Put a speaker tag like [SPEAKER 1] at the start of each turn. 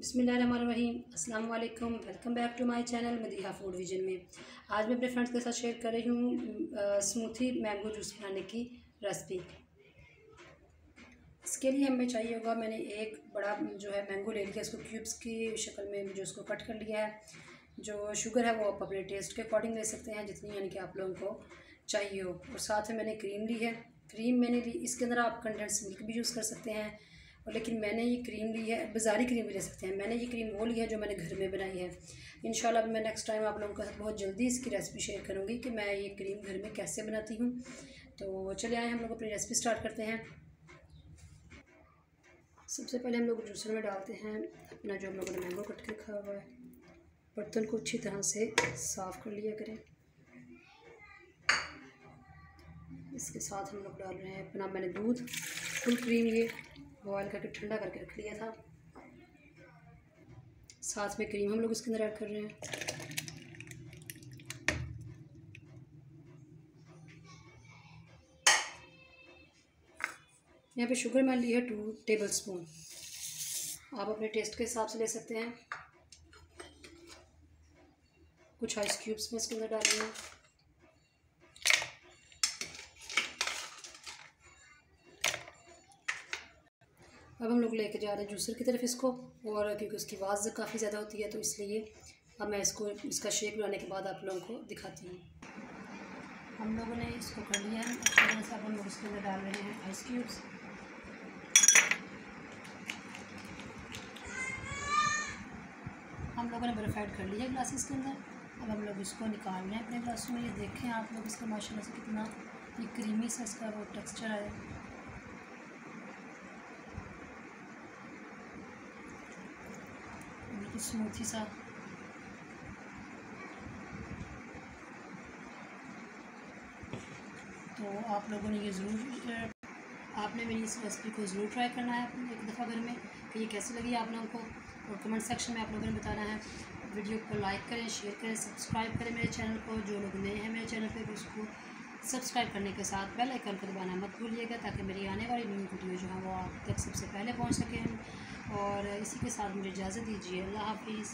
[SPEAKER 1] बिस्मिल्लाहिर्रहमानिर्रहीम। अस्सलाम वालेकुम। Welcome back to my channel Madiha food vision में। आज मैं अपने फ्रेंड्स के साथ शेयर कर रही हूँ स्मूथी मैंगो जूस बनाने की रेसिपी। इसके लिए हमें चाहिए होगा, मैंने एक बड़ा जो है मैंगो ले लिया, इसको क्यूब्स की शक्ल में जो उसको कट कर लिया है। जो शुगर है वो आप अपने टेस्ट के अकॉर्डिंग ले सकते हैं, जितनी यानी कि आप लोगों को चाहिए हो। और साथ में मैंने क्रीम ली है। क्रीम मैंने ली, इसके अंदर आप कंडेंस मिल्क भी यूज़ कर सकते हैं, और लेकिन मैंने ये क्रीम ली है, बाज़ारी क्रीम भी ले सकते हैं। मैंने ये क्रीम वो ली है जो मैंने घर में बनाई है। इंशाल्लाह मैं नेक्स्ट टाइम आप लोगों के साथ बहुत जल्दी इसकी रेसिपी शेयर करूँगी कि मैं ये क्रीम घर में कैसे बनाती हूँ। तो चलिए आए हम लोग अपनी रेसिपी स्टार्ट करते हैं। सबसे पहले हम लोग जूसर में डालते हैं अपना जो हम लोगों ने मैंगो कट के रखा हुआ है। बर्तन को अच्छी तरह से साफ़ कर लिया करें। इसके साथ हम लोग डाल रहे हैं अपना, मैंने दूध फुल क्रीम ये बॉयल करके ठंडा करके रख लिया था। साथ में क्रीम हम लोग इसके अंदर ऐड कर रहे हैं। यहाँ पे शुगर मैंने ली है 2 टेबलस्पून। आप अपने टेस्ट के हिसाब से ले सकते हैं। कुछ आइस क्यूब्स में इसके अंदर डालनी है। अब हम लोग लेके जा रहे हैं जूसर की तरफ इसको, और क्योंकि उसकी आवाज़ काफ़ी ज़्यादा होती है तो इसलिए अब मैं इसका शेक बनाने के बाद आप लोगों को दिखाती हूँ। हम लोगों ने इसको कर लिया है अच्छी तरह से। अब हम लोग इसके अंदर डाल रहे हैं आइस क्यूब्स। हम लोगों ने बर्फ़ ऐड कर लिया ग्लासेस के अंदर। अब हम लोग इसको निकाल रहे हैं अपने ग्लासों में। ये देखें आप लोग इसका माशाल्लाह से कितना ये क्रीमी सा इसका वो टेक्सचर है। बिल्कुल स्मूथी सा। तो आप लोगों ने ये ज़रूर, आपने मेरी इस रेसिपी को ज़रूर ट्राई करना है एक दफ़ा घर में कि ये कैसी लगी आप लोगों को, और कमेंट सेक्शन में आप लोगों ने बताना है। वीडियो को लाइक करें, शेयर करें, सब्सक्राइब करें मेरे चैनल को। जो लोग नए हैं मेरे चैनल पे भी उसको सब्सक्राइब करने के साथ बेल आइकन को दबाना मत भूलिएगा, ताकि मेरी आने वाली न्यू वीडियो जो है वो आप तक सबसे पहले पहुँच सकें। और इसी के साथ मुझे इजाज़त दीजिए। अल्लाह हाफिज़।